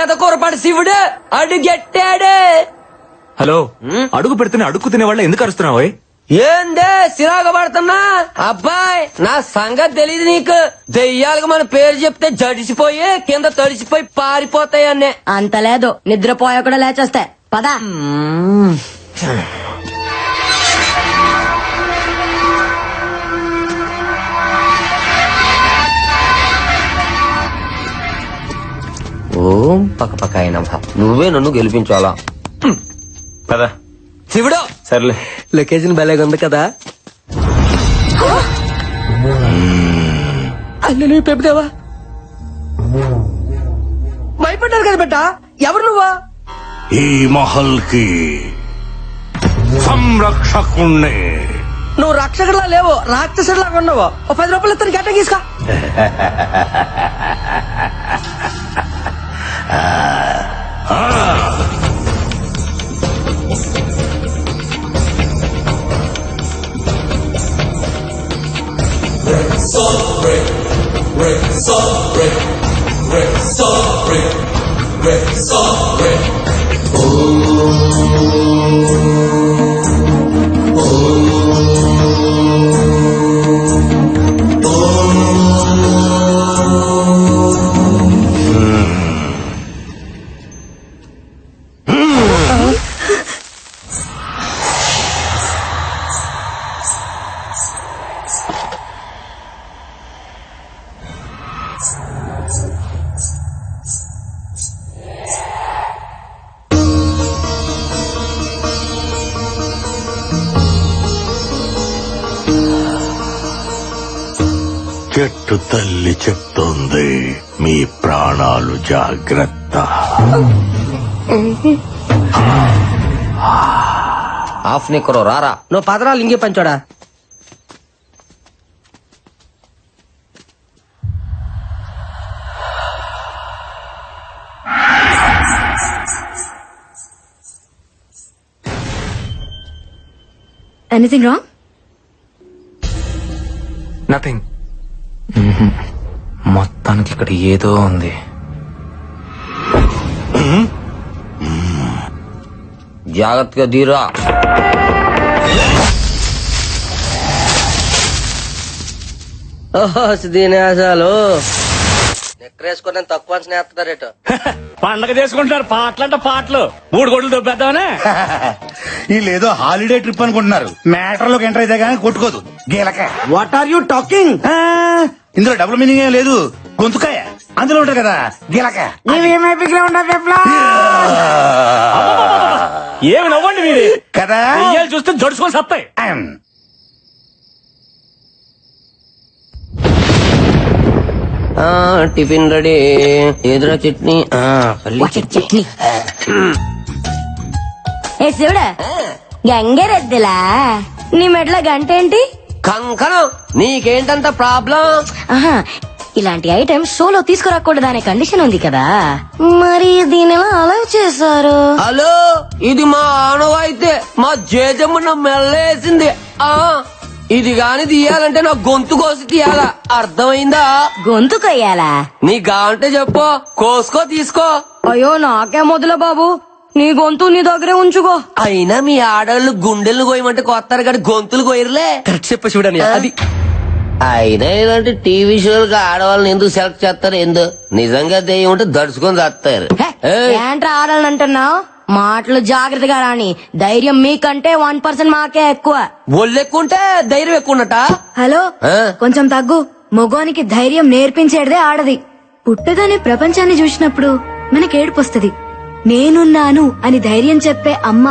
పెద్ద కూరపాటి శివుడు అడుగెట్టాడు. హలో, అడుగు పెడుతున్నా అడుగు తినే వాళ్ళ ఎందుకు అరుస్తున్నావు? ఏందే సిరాగ పడుతున్నా? అబ్బాయి నా సంగతి తెలీదు నీకు. దెయ్యాలకు మన పేరు చెప్తే జడిసిపోయి కింద తడిసిపోయి పారిపోతాయి అన్నే. అంత లేదు, నిద్రపోయా కూడా లేచేస్తే పదా. ఓం పక్క అయినా నువ్వే నన్ను గెలిపించాలా కదా శివుడు? సర్లే, లొకేషన్ భలేగా ఉంది కదా. అన్న నువ్వు పెప్పుదేవా భయపడ్డారు కదా బిడ్డ. ఎవరు నువ్వా? ఈ మహల్ కి సంరక్షకుణ్ణి. నువ్వు రక్షకుడిలా లేవు, రాక్షసుడిలాగా ఉన్నావు. ఓ 10 రూపాయలు ఇస్తాను, గట్ట తీసుకో. చెట్టు తల్లి చెప్తోంది, మీ ప్రాణాలు జాగ్రత్త. ఆఫ్ నిక్కరో రారా. నువ్వు పదరాలు ఇంకే పంచోడా. Anything wrong? నథింగ్. మొత్తానికి ఇక్కడ ఏదో ఉంది. జాగ్రత్తగా దీరా. దీనేసాలు నెక్కరేసుకుని తక్కువ స్నేహితుడారేటో. పండగ చేసుకుంటారు, పాటలంటే పాటలు. 3 గొడ్లు దొబ్బేద్దామనే. వీళ్ళేదో హాలిడే ట్రిప్ అనుకుంటున్నారు. మ్యాటర్ లోకి ఎంటర్ అయితే గానీ కొట్టుకోదు. గీలక వాట్ ఆర్ యూ టాకింగ్? ఇందులో డబుల్ మీనింగ్ ఏం లేదు. గొంతుకాయ అందులో ఉంటారు కదా గీలక. ఏమి నవ్వండి మీది కదా. చూస్తే జడుచుకొని సత్తాయి. Tiffin ready. ఎదురా చట్నీ. చట్నీ. ఏ శివుడా, గంగరెద్దులా నీ మెడల గంట ఏంటి? కంకణం. నీకేంటంత ప్రాబ్లం? ఆహా, ఇలాంటి ఐటమ్ షోలో తీసుకురాకూడదు అనే కండిషన్ ఉంది కదా, మరి దీని అలా చేశారు. హలో, ఇది మా ఆనవాయితే. మా జేజమ్మ నా మెల్లేసింది. ఇది గాని తీయాలంటే నా గొంతు కోసి తీయాలా, అర్థమైందా? గొంతు కొయ్యాలా? నీ గాంటే చెప్పు, కోసుకో తీసుకో. అయ్యో నాకే మొదలు బాబు, నీ గొంతు నీ దగ్గరే ఉంచుకో. అయినా మీ ఆడవాళ్ళు గుండెలు కోయమంటే కొత్తారు కానీ గొంతులు కోయరులే. కరెక్ట్ చెప్ప చూడని అది. అయినా ఇలాంటి టీవీ షోలకు ఆడవాళ్ళని ఎందుకు సెలెక్ట్ చేస్తారు? ఎందుకు నిజంగా దెయ్యం ఉంటే దడుచుకొని చేస్తారు. ఏంట్రా ఆడాలని అంటున్నావు? మాటలు జాగ్రత్తగా రాని. ధైర్యం మీకంటే 1% మాకే ఎక్కువ. ఒళ్ళెక్కుంటే ధైర్యం ఎక్కువ ఉన్నట. హలో, కొంచెం తగ్గు. మగోనికి ధైర్యం నేర్పించేదే ఆడది. పుట్టగానే ప్రపంచాన్ని చూసినప్పుడు మనకి ఏడుపొస్తది. నేనున్నాను అని ధైర్యం చెప్పే అమ్మ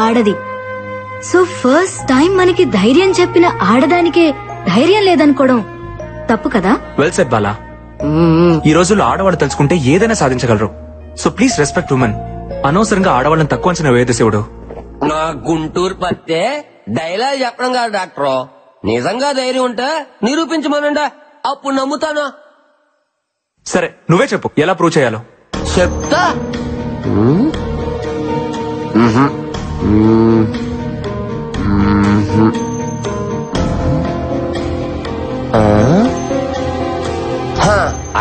ఆడది. సో ఫస్ట్ టైం మనకి ధైర్యం చెప్పిన ఆడదానికే ధైర్యం లేదనుకోవడం తప్పు కదా? Well said Bala. ఈ రోజుల్లో ఆడవాళ్ళు తలుచుకుంటే ఏదైనా సాధించగలరు. So please respect women. అనవసరంగా ఆడవాళ్ళని తక్కువ అంచనా వేయదు శివుడు. నా గుంటూరు పత్తే డైలాగ్ చెప్పడం కాదు డాక్టర్. నిజంగా ధైర్యం ఉంటే నిరూపించమనండి, అప్పుడు నమ్ముతాను. సరే నువ్వే చెప్పు, ఎలా ప్రూవ్ చేయాలో చెప్తా.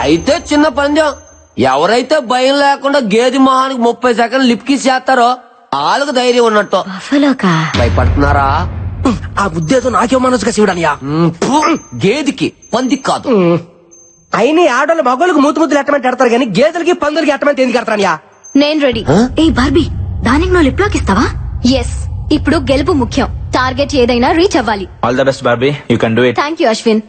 అయితే చిన్న పందెం. ఎవరైతే భయం లేకుండా గేది మొహానికి 30 సెకండ్లు లిప్ కిస్ చేస్తారో వాళ్ళకు ధైర్యం ఉన్నట్టు. బఫలోకా భయపడుతున్నారా? ఆ బుద్ధేదో నాకేమనొచ్చుగా శివుడనియా. గేదికి పందికి కాదు. అయినా ఆడోళ్ళు మగోళ్ళకి మూతులు ఎట్టమంటే ఎడతారు కానీ గేదెలకి పందులకి ఎట్టమంటే ఎందుకు ఎడతారనియా? నేను రెడీ. ఏ బార్బీ, దానికి నువ్వు లిప్ లాక్ ఇస్తావా? ఎస్, ఇప్పుడు గెలుపు ముఖ్యం. టార్గెట్ ఏదైనా రీచ్ అవ్వాలి. All the best Barbie, you can do it. Thank you Ashwin.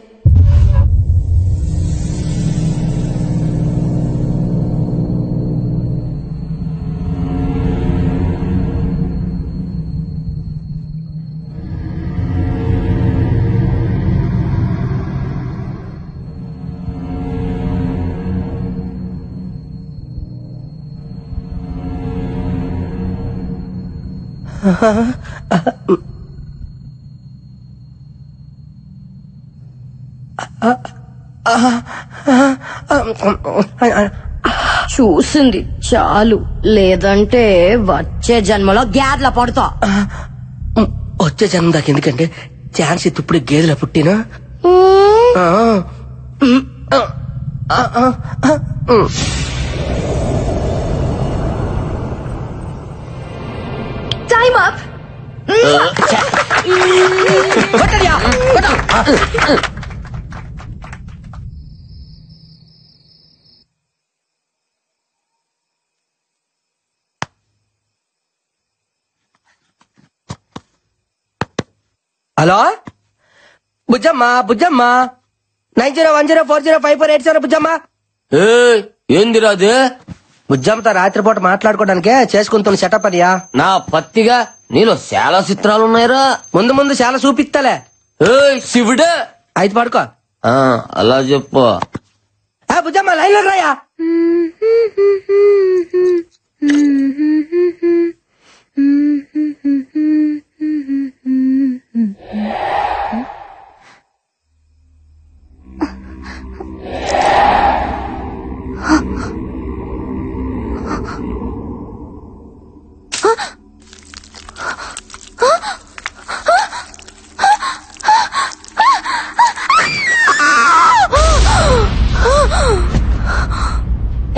చూసింది చాలు, లేదంటే వచ్చే జన్మలో గ్యాద్ల పడుతా. వచ్చే జన్మ దాకా ఎందుకంటే ఛాన్స్ ఇప్పుడు గేదెల పుట్టినా. Time up. హలో బుజ్జమ్మా, బుజ్జమ్మా 9010405487 బుజ్జమ్మా. ఏందిరా అది? బుజ్జమ్మతో రాత్రిపూట మాట్లాడుకోవడానికే చేసుకుంటున్న సెటప్ అనియా. నా పత్తిగా నీలో చాలా చిత్రాలున్నాయిరా. ముందు ముందు చాలా చూపిస్తాలే. శివుడే అయితే పడుకో. అలా చెప్పు. బుజ్జమ్మ లైన్ లో రాయా.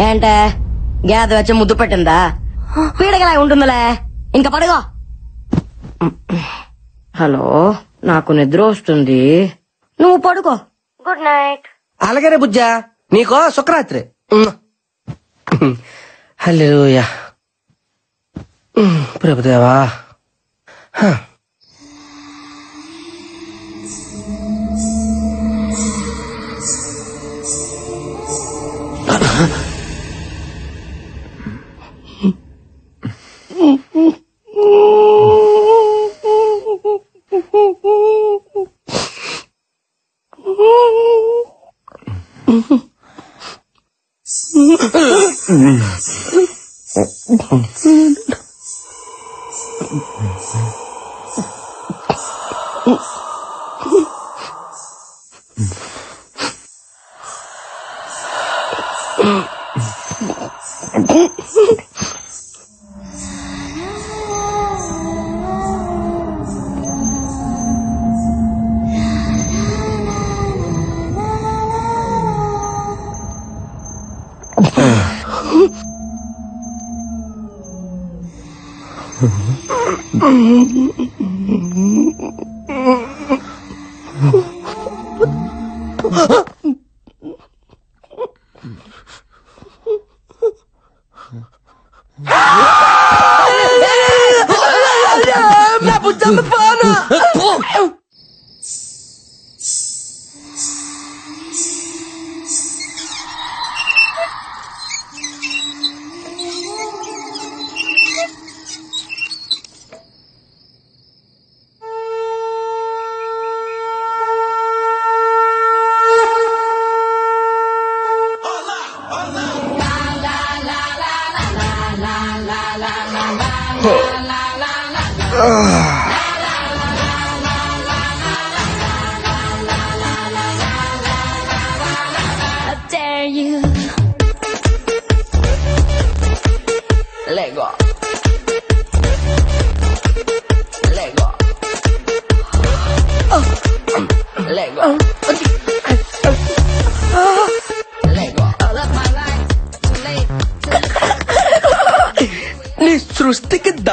ఏంటే గ్యాద వచ్చి ముద్దు పెట్టిందా? పీడగలా ఉంటుందిలే, ఇంకా పడుగో. హలో, నాకు నిద్ర వస్తుంది, నువ్వు పడుకో. Good night. అలాగనే బుజ్జా, నీకో శుక్రాత్రి. హల్లెలూయా. ప్రభుదేవా.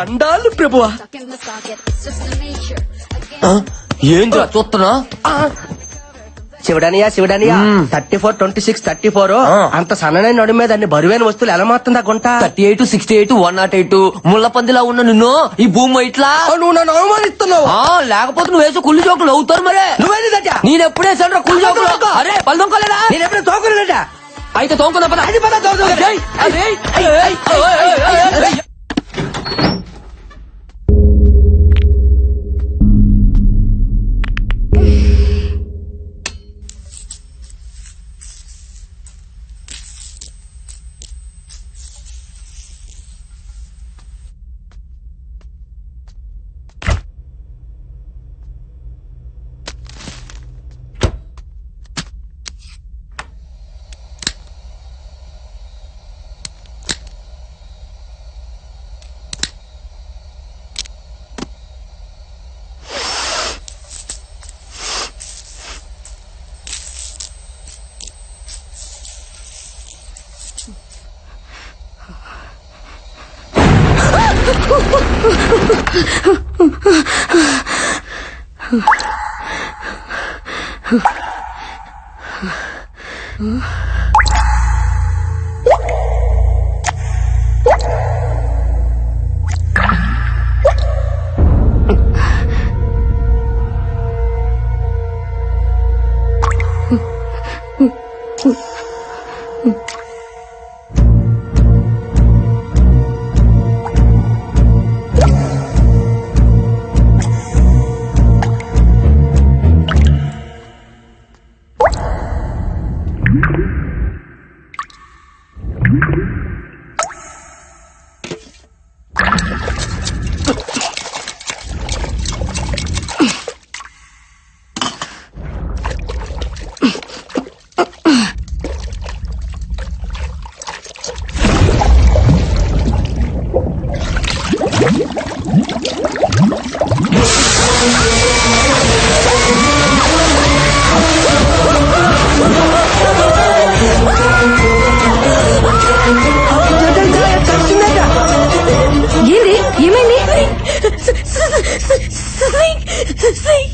దండాలు ప్రభువా. ఏంద్రా చూస్తున్నా? శివడానియా 34-26-34 అంత సన్ననైన నడు మీద అన్ని బరువైన వస్తువులు ఎలా మారుతుందా గుంట? 38, 68, 108 ముళ్ళ పందిలా ఉన్న నిన్ను ఈ భూమి ఇట్లా నువ్వు నన్ను అవమానిస్తున్నావు. లేకపోతే నువ్వు వేసే కుళ్ళు జోకులు అవుతారు మరే. నువ్వేది దట్టా? నేను ఎప్పుడే సండ్రా కుళ్ళు జోకులు. అరే పళ్ళు దొంగలేదా? నేను ఎప్పుడు తోకలేదట. అయితే తోంకున్నా పద. అది పద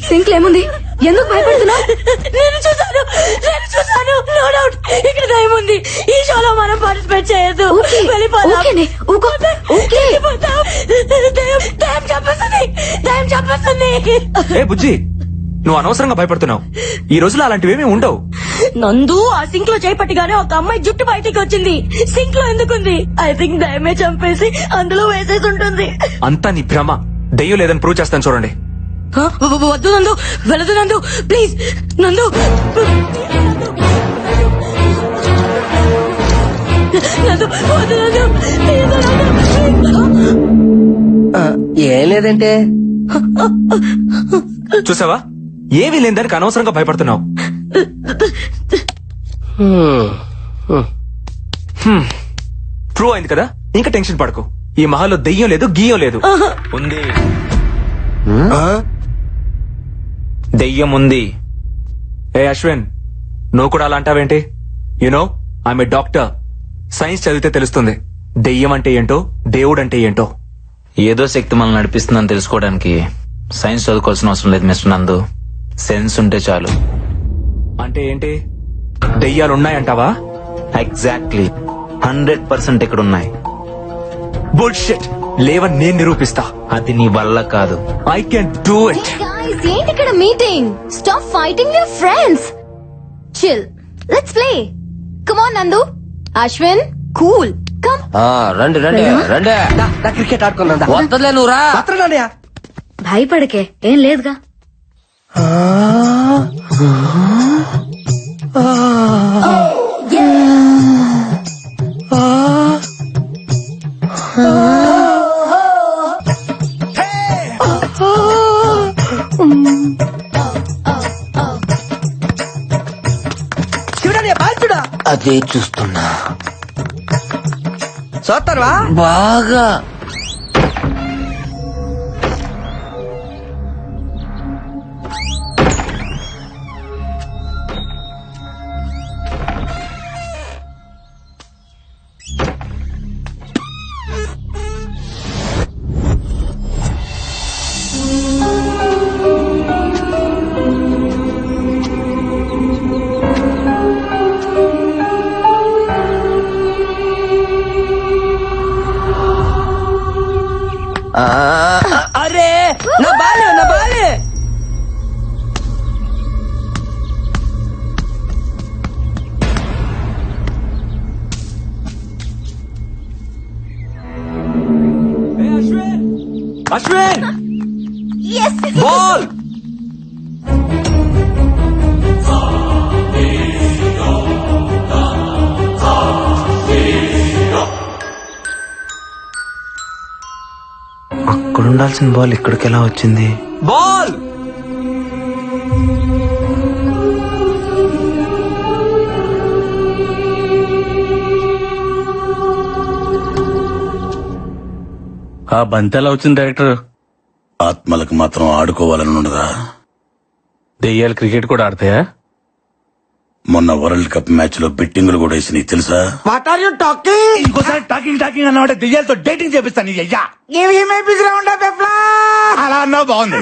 సింక్లో ఏముంది? ఎందుకు భయపడుతున్నావు? నేను చూసాను నో డౌట్ ఇక్కడ దయ్యం ఉంది. ఈ షోలో మనం పార్టిసిపేట్ చేయొద్దు. దయ్యం చంపేస్తుంది. ఏ బుజ్జి, నువ్వు అనవసరంగా భయపడుతున్నావు. ఈ రోజులో అలాంటివేమీ ఉండవు. నందు ఆ సింక్ లో చేపట్టిగానే ఒక అమ్మాయి జుట్టు బయటికి వచ్చింది. సింక్ లో ఎందుకుంది? ఐ థింక్ దయ్యమే చంపేసి అందులో వేసేసి ఉంటుంది. అంతా నీ భ్రమ. దెయ్యం లేదని ప్రూవ్ చేస్తాను చూడండి. వద్దు నందు, వెళ్ళదు నందు, ప్లీజ్ నందు. ఏం లేదంటే చూసావా, ఏమీ లేదని అనవసరంగా భయపడుతున్నావు. ప్రూవ్ అయింది కదా, ఇంకా టెన్షన్ పడకు. ఈ మహల్లో దెయ్యం లేదు, గీయం లేదు. ఉంది, దెయ్యం ఉంది. ఏ అశ్విన్, నువ్వు కూడా అలా అంటావేంటి? You know I'm a doctor. Science చదివితే తెలుస్తుంది దెయ్యం అంటే ఏంటో, దేవుడు అంటే ఏంటో. ఏదో శక్తి మనల్ని నడిపిస్తుందని తెలుసుకోవడానికి సైన్స్ చదువుకోవాల్సిన అవసరం లేదు మిస్టర్ నందు. సెన్స్ ఉంటే చాలు. అంటే ఏంటి? దెయ్యాలు ఉన్నాయంటావా? ఎగ్జాక్ట్లీ 100% ఇక్కడ ఉన్నాయి. బుల్షిట్. లేవని నేను నిరూపిస్తా. అది నీ వల్ల కాదు. I can do it. ఏంటి ఇక్కడ meeting? Stop fighting your friends. Chill, let's play. Come on నందు, అశ్విన్, కూల్, కమ్. రండి రండి రండి. క్రికెట్ ఆడుకుందా? వద్దలే నువ్వు రా. భయపడకే, ఏం లేదుగా. అదే చూస్తున్నా. చూస్తారా బాగా? అశ్విన్ Yes. బాల్ అక్కడ ఉండాల్సిన బాల్ ఇక్కడికి ఎలా వచ్చింది? బాల్ ఆ బంతి ఎలా వచ్చింది డైరెక్టర్? ఆత్మలకు మాత్రం ఆడుకోవాలని ఉండదా? దెయ్యాలు క్రికెట్ కూడా ఆడతాయా? మొన్న వరల్డ్ కప్ మ్యాచ్ లో బెట్టింగులు కూడా వేసినాయి తెలుసా? What are you talking? ఇంకోసారి టాకింగ్ అన్నమాట దెయ్యాలతో డేటింగ్ చేపిస్తాను. అయ్యా అలా అన్నా బాగుంది.